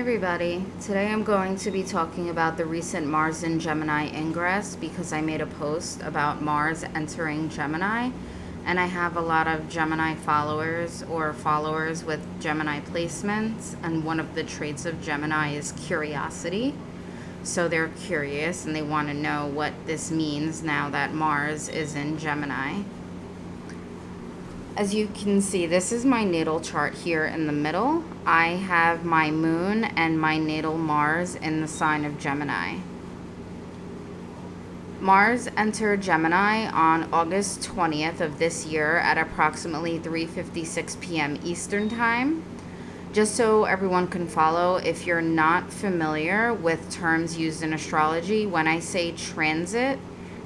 everybody. Today I'm going to be talking about the recent Mars in Gemini ingress because I made a post about Mars entering Gemini, and I have a lot of Gemini followers or followers with Gemini placements, and one of the traits of Gemini is curiosity. So they're curious and they want to know what this means now that Mars is in Gemini. As you can see, this is my natal chart here in the middle. I have my moon and my natal Mars in the sign of Gemini. Mars entered Gemini on August 20th of this year at approximately 3:56 p.m. Eastern Time. Just so everyone can follow, if you're not familiar with terms used in astrology, when I say transit,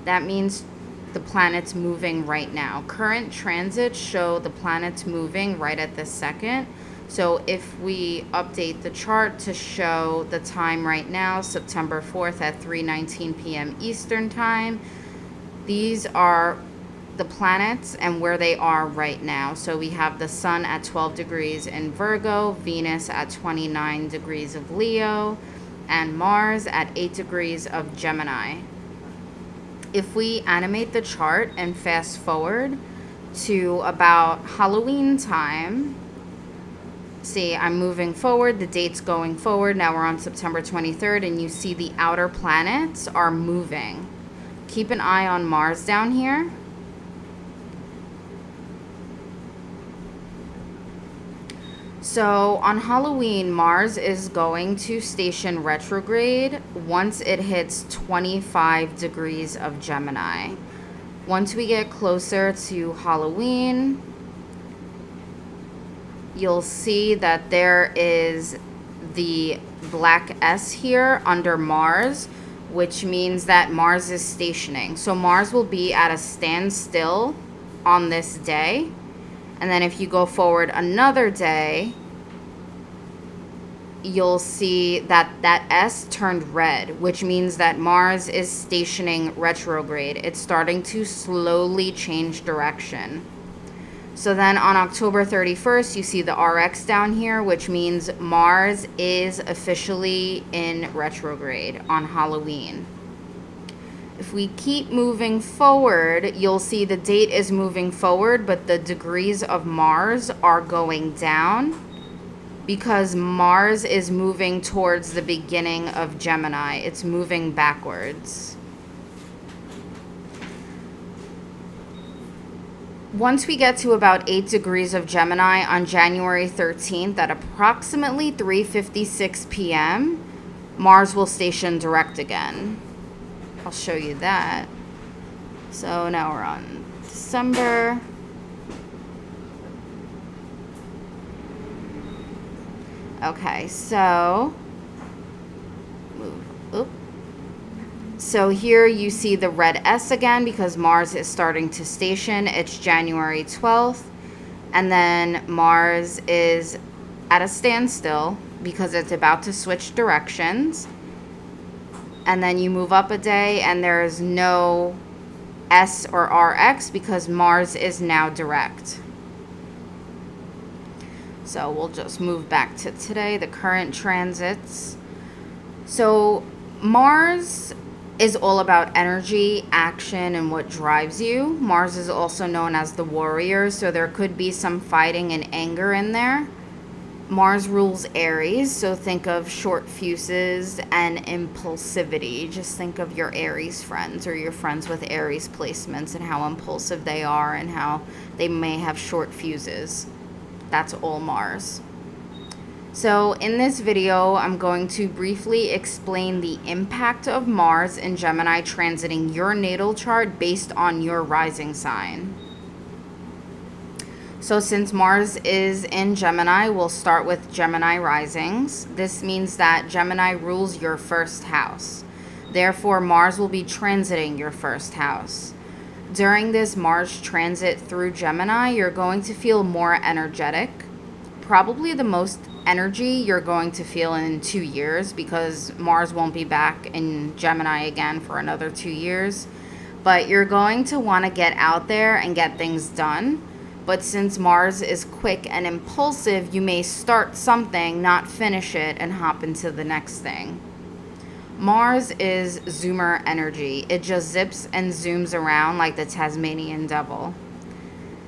that means the planets moving right now. Current transits show the planets moving right at this second. So if we update the chart to show the time right now, September 4th at 3:19 p.m. Eastern Time, these are the planets and where they are right now. So we have the Sun at 12 degrees in Virgo, Venus at 29 degrees of Leo, and Mars at 8 degrees of Gemini. If we animate the chart and fast forward to about Halloween time, see, I'm moving forward, the date's going forward. Now we're on September 23rd, and you see the outer planets are moving. Keep an eye on Mars down here. So on Halloween, Mars is going to station retrograde once it hits 25 degrees of Gemini. Once we get closer to Halloween, you'll see that there is the black S here under Mars, which means that Mars is stationing. So Mars will be at a standstill on this day. And then if you go forward another day, you'll see that that S turned red, which means that Mars is stationing retrograde. It's starting to slowly change direction. So then on October 31st, you see the RX down here, which means Mars is officially in retrograde on Halloween. If we keep moving forward, you'll see the date is moving forward, but the degrees of Mars are going down because Mars is moving towards the beginning of Gemini. It's moving backwards. Once we get to about 8 degrees of Gemini on January 13th at approximately 3:56 p.m., Mars will station direct again. I'll show you that. So now we're on December. Okay, so So here you see the red S again because Mars is starting to station. It's January 12th. And then Mars is at a standstill because it's about to switch directions. And then you move up a day and there's no S or RX because Mars is now direct. So we'll just move back to today, the current transits. So Mars is all about energy, action, and what drives you. Mars is also known as the warrior, so there could be some fighting and anger in there. Mars rules Aries, so think of short fuses and impulsivity. Just think of your Aries friends or your friends with Aries placements and how impulsive they are and how they may have short fuses. That's all Mars. So in this video, I'm going to briefly explain the impact of Mars in Gemini transiting your natal chart based on your rising sign. So since Mars is in Gemini, we'll start with Gemini Risings. This means that Gemini rules your first house. Therefore, Mars will be transiting your first house. During this Mars transit through Gemini, you're going to feel more energetic. Probably the most energy you're going to feel in 2 years because Mars won't be back in Gemini again for another 2 years. But you're going to want to get out there and get things done But since Mars is quick and impulsive, you may start something, not finish it, and hop into the next thing. Mars is zoomer energy. It just zips and zooms around like the Tasmanian devil.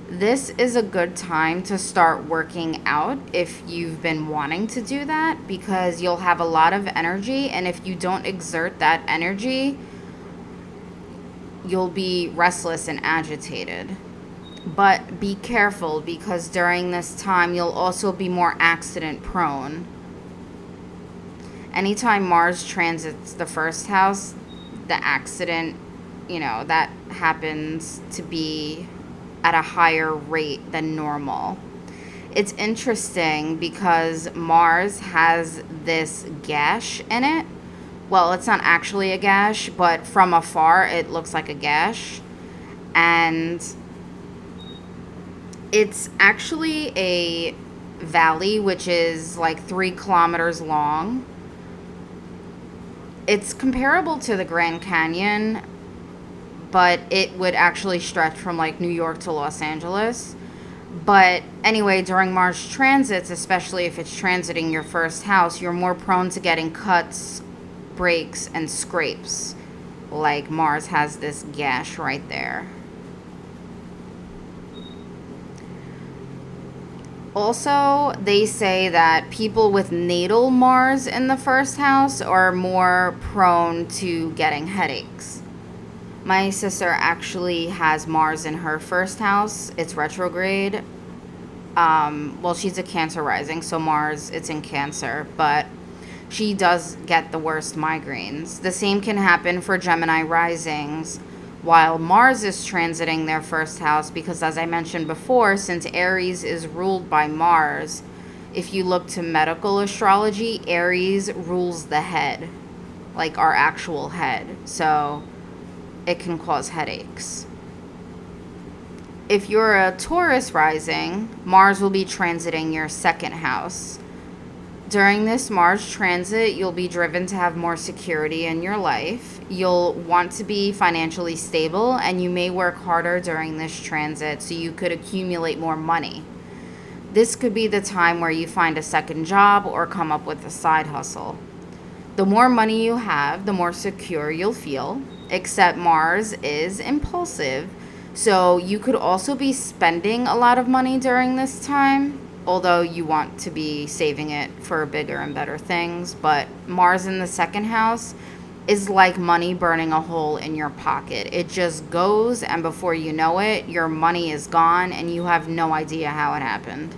This is a good time to start working out if you've been wanting to do that, because you'll have a lot of energy, and if you don't exert that energy, you'll be restless and agitated. But be careful, because during this time you'll also be more accident prone. Anytime Mars transits the first house, the accident, that happens to be at a higher rate than normal. It's interesting because Mars has this gash in it. Well, it's not actually a gash, but from afar it looks like a gash. And it's actually a valley which is like 3 kilometers long. It's comparable to the Grand Canyon, but it would actually stretch from like New York to Los Angeles. But anyway, during Mars transits, especially if it's transiting your first house, you're more prone to getting cuts, breaks, and scrapes. Like Mars has this gash right there. Also, they say that people with natal Mars in the first house are more prone to getting headaches. My sister actually has Mars in her first house. It's retrograde. Well, she's a Cancer rising, so Mars, it's in Cancer, but she does get the worst migraines. The same can happen for Gemini Risings while Mars is transiting their first house, because as I mentioned before, since Aries is ruled by Mars, if you look to medical astrology, Aries rules the head, like our actual head. So it can cause headaches. If you're a Taurus rising, Mars will be transiting your second house. During this Mars transit, you'll be driven to have more security in your life. You'll want to be financially stable, and you may work harder during this transit so you could accumulate more money. This could be the time where you find a second job or come up with a side hustle. The more money you have, the more secure you'll feel, except Mars is impulsive, so you could also be spending a lot of money during this time, although you want to be saving it for bigger and better things. But Mars in the second house is like money burning a hole in your pocket. It just goes, and before you know it, your money is gone and you have no idea how it happened.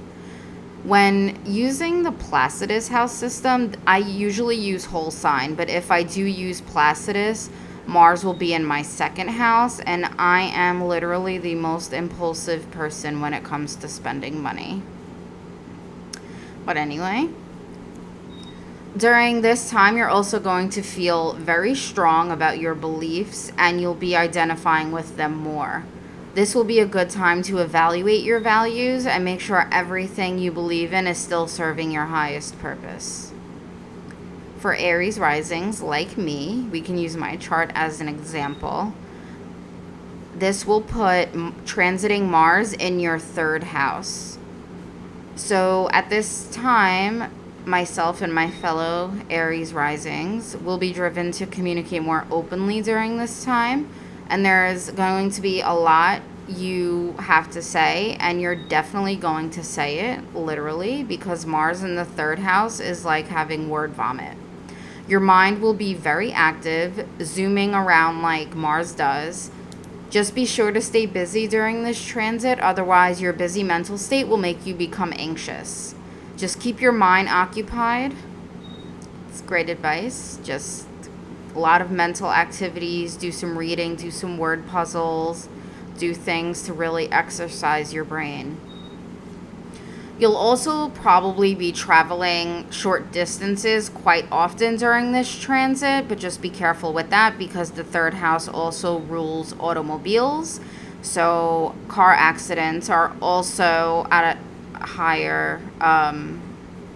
When using the Placidus house system, I usually use whole sign, but if I do use Placidus, Mars will be in my second house, and I am literally the most impulsive person when it comes to spending money. But anyway, during this time, you're also going to feel very strong about your beliefs, and you'll be identifying with them more. This will be a good time to evaluate your values and make sure everything you believe in is still serving your highest purpose. For Aries risings, like me, we can use my chart as an example. This will put transiting Mars in your third house. So at this time, myself and my fellow Aries risings will be driven to communicate more openly during this time. And there's going to be a lot you have to say, and you're definitely going to say it, literally, because Mars in the third house is like having word vomit. Your mind will be very active, zooming around like Mars does. Just be sure to stay busy during this transit, otherwise your busy mental state will make you become anxious. Just keep your mind occupied. It's great advice. Just a lot of mental activities, do some reading, do some word puzzles, do things to really exercise your brain. You'll also probably be traveling short distances quite often during this transit, but just be careful with that because the third house also rules automobiles. So car accidents are also at a higher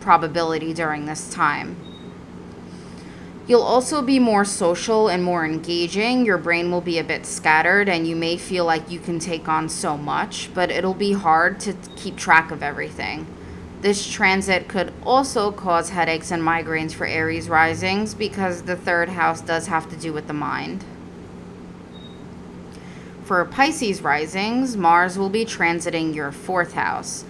probability during this time. You'll also be more social and more engaging. Your brain will be a bit scattered and you may feel like you can take on so much, but it'll be hard to keep track of everything. This transit could also cause headaches and migraines for Aries risings because the third house does have to do with the mind. For Pisces risings, Mars will be transiting your fourth house.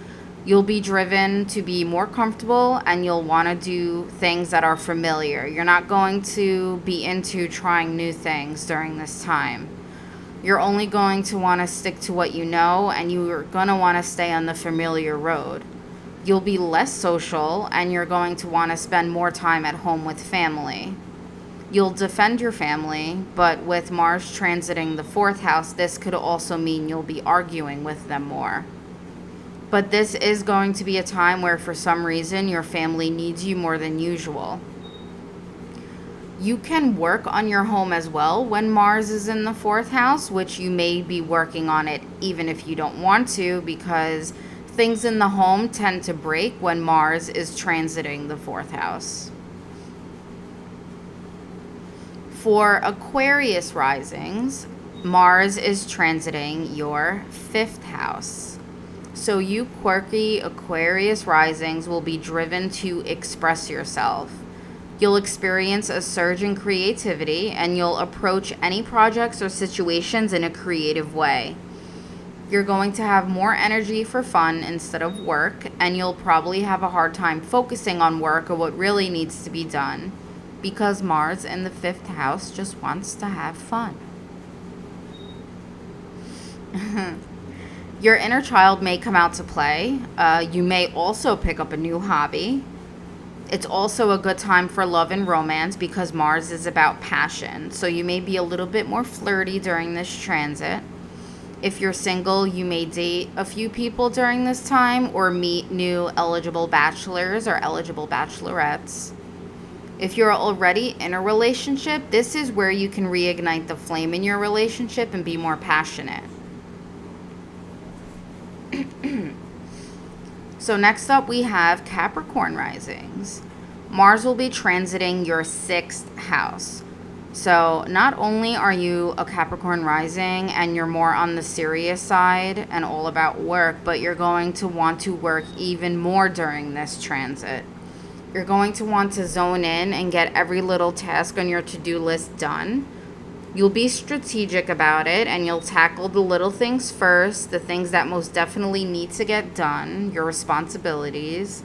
You'll be driven to be more comfortable and you'll want to do things that are familiar. You're not going to be into trying new things during this time. You're only going to want to stick to what you know and you're going to want to stay on the familiar road. You'll be less social and you're going to want to spend more time at home with family. You'll defend your family, but with Mars transiting the fourth house, this could also mean you'll be arguing with them more. But this is going to be a time where for some reason your family needs you more than usual. You can work on your home as well when Mars is in the fourth house, which you may be working on it even if you don't want to, because things in the home tend to break when Mars is transiting the fourth house. For Aquarius risings, Mars is transiting your fifth house. So you quirky Aquarius risings will be driven to express yourself. You'll experience a surge in creativity and you'll approach any projects or situations in a creative way. You're going to have more energy for fun instead of work, and you'll probably have a hard time focusing on work or what really needs to be done because Mars in the fifth house just wants to have fun. Your inner child may come out to play. You may also pick up a new hobby. It's also a good time for love and romance because Mars is about passion. So you may be a little bit more flirty during this transit. If you're single, you may date a few people during this time or meet new eligible bachelors or eligible bachelorettes. If you're already in a relationship, this is where you can reignite the flame in your relationship and be more passionate. So next up we have Capricorn Risings. Mars will be transiting your sixth house. So not only are you a Capricorn rising and you're more on the serious side and all about work, but you're going to want to work even more during this transit. You're going to want to zone in and get every little task on your to-do list done. You'll be strategic about it and you'll tackle the little things first, the things that most definitely need to get done, your responsibilities.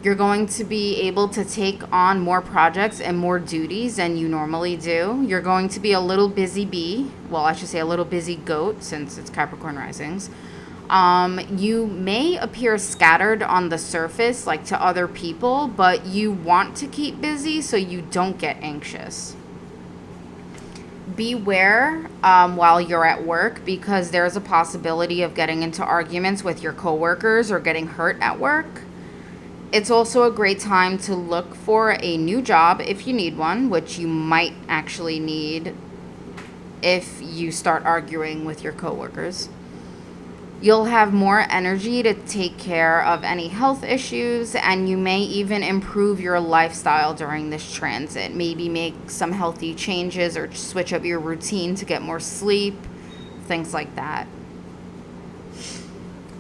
You're going to be able to take on more projects and more duties than you normally do. You're going to be a little busy bee. Well, I should say a little busy goat since it's Capricorn Risings. You may appear scattered on the surface, like to other people, but you want to keep busy so you don't get anxious. Beware while you're at work because there's a possibility of getting into arguments with your coworkers or getting hurt at work. It's also a great time to look for a new job if you need one, which you might actually need if you start arguing with your coworkers. You'll have more energy to take care of any health issues, and you may even improve your lifestyle during this transit. Maybe make some healthy changes or switch up your routine to get more sleep, things like that.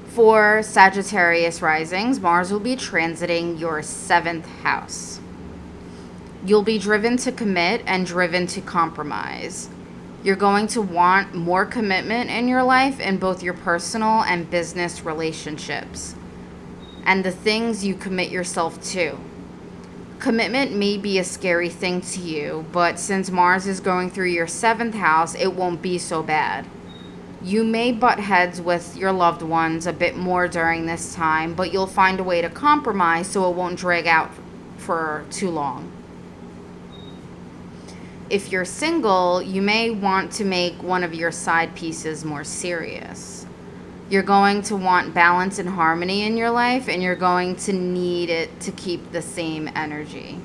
For Sagittarius risings, Mars will be transiting your seventh house. You'll be driven to commit and driven to compromise. You're going to want more commitment in your life in both your personal and business relationships and the things you commit yourself to. Commitment may be a scary thing to you, but since Mars is going through your seventh house, it won't be so bad. You may butt heads with your loved ones a bit more during this time, but you'll find a way to compromise so it won't drag out for too long. If you're single, you may want to make one of your side pieces more serious. You're going to want balance and harmony in your life, and you're going to need it to keep the same energy.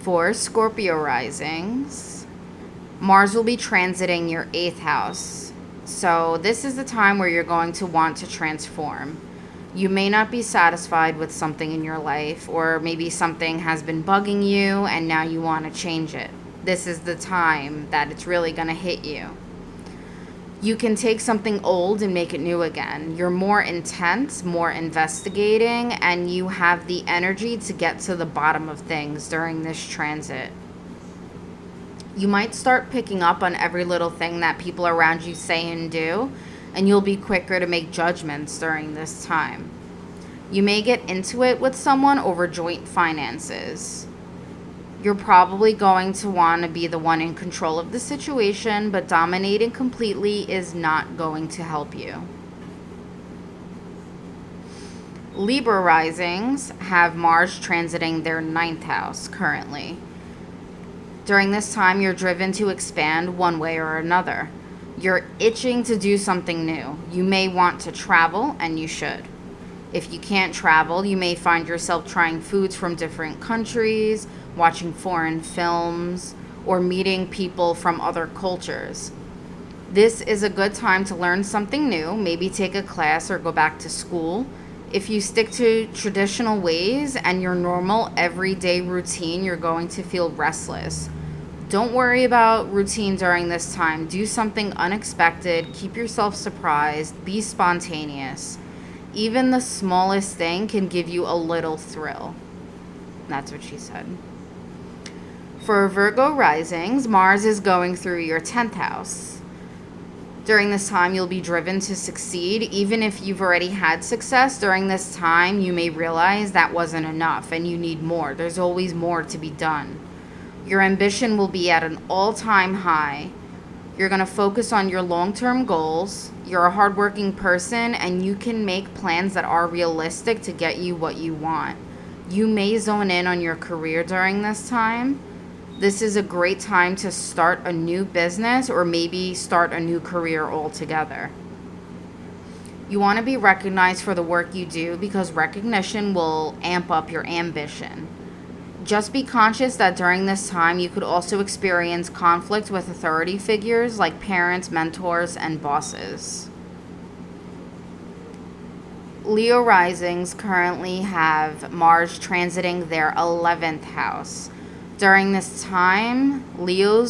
For Scorpio risings, Mars will be transiting your eighth house. So this is the time where you're going to want to transform. You may not be satisfied with something in your life, or maybe something has been bugging you and now you want to change it. This is the time that it's really going to hit you. You can take something old and make it new again. You're more intense, more investigating, and you have the energy to get to the bottom of things during this transit. You might start picking up on every little thing that people around you say and do, and you'll be quicker to make judgments during this time. You may get into it with someone over joint finances. You're probably going to want to be the one in control of the situation, but dominating completely is not going to help you. Libra Risings have Mars transiting their 9th house currently. During this time, you're driven to expand one way or another. You're itching to do something new. You may want to travel, and you should. If you can't travel, you may find yourself trying foods from different countries, watching foreign films, or meeting people from other cultures. This is a good time to learn something new, maybe take a class or go back to school. If you stick to traditional ways and your normal everyday routine, you're going to feel restless. Don't worry about routine during this time. Do something unexpected. Keep yourself surprised. Be spontaneous. Even the smallest thing can give you a little thrill. That's what she said. For Virgo Risings, Mars is going through your 10th house. During this time, you'll be driven to succeed. Even if you've already had success, during this time, you may realize that wasn't enough and you need more. There's always more to be done. Your ambition will be at an all-time high. You're going to focus on your long-term goals. You're a hardworking person, and you can make plans that are realistic to get you what you want. You may zone in on your career during this time. This is a great time to start a new business or maybe start a new career altogether. You want to be recognized for the work you do because recognition will amp up your ambition. Just be conscious that during this time you could also experience conflict with authority figures like parents, mentors, and bosses. Leo Risings currently have Mars transiting their 11th house. During this time, Leo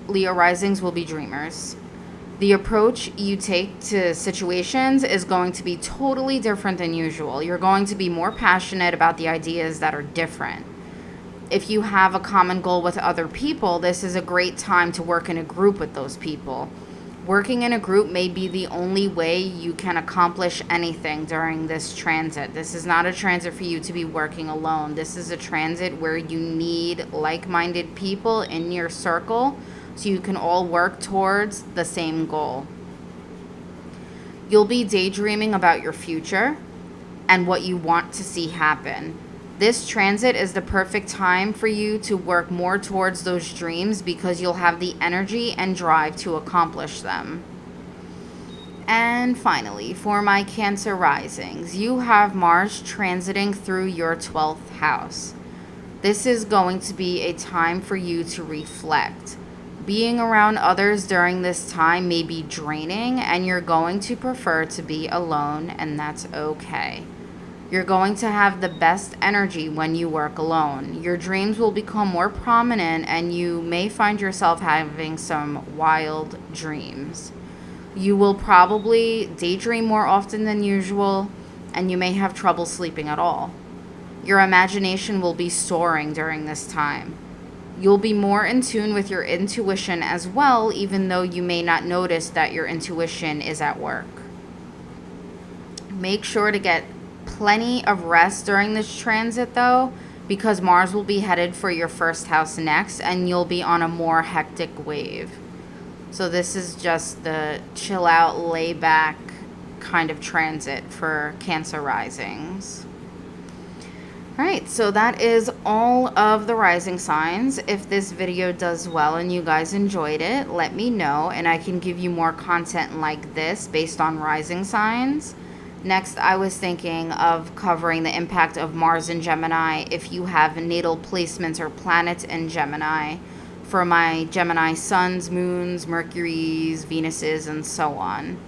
Risings will be dreamers. The approach you take to situations is going to be totally different than usual. You're going to be more passionate about the ideas that are different. If you have a common goal with other people, this is a great time to work in a group with those people. Working in a group may be the only way you can accomplish anything during this transit. This is not a transit for you to be working alone. This is a transit where you need like-minded people in your circle so you can all work towards the same goal. You'll be daydreaming about your future and what you want to see happen. This transit is the perfect time for you to work more towards those dreams because you'll have the energy and drive to accomplish them. And finally, for my Cancer Risings, you have Mars transiting through your 12th house. This is going to be a time for you to reflect. Being around others during this time may be draining, and you're going to prefer to be alone, and that's okay. You're going to have the best energy when you work alone. Your dreams will become more prominent, and you may find yourself having some wild dreams. You will probably daydream more often than usual, and you may have trouble sleeping at all. Your imagination will be soaring during this time. You'll be more in tune with your intuition as well, even though you may not notice that your intuition is at work. Make sure to get plenty of rest during this transit though, because Mars will be headed for your first house next, and you'll be on a more hectic wave. So this is just the chill out, lay back kind of transit for Cancer Risings. All right, so that is all of the rising signs. If this video does well and you guys enjoyed it, let me know, and I can give you more content like this based on rising signs. Next, I was thinking of covering the impact of Mars in Gemini if you have natal placements or planets in Gemini, for my Gemini suns, moons, Mercuries, Venuses, and so on.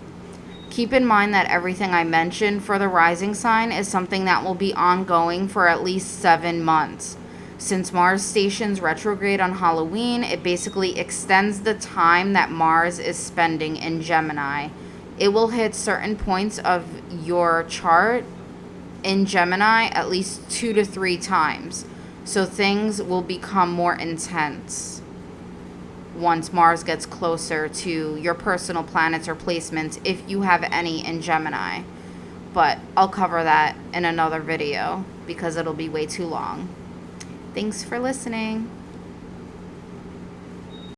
Keep in mind that everything I mentioned for the rising sign is something that will be ongoing for at least 7 months. Since Mars stations retrograde on Halloween, it basically extends the time that Mars is spending in Gemini. It will hit certain points of your chart in Gemini at least 2 to 3 times. So things will become more intense once Mars gets closer to your personal planets or placements, if you have any in Gemini. But I'll cover that in another video because it'll be way too long. Thanks for listening.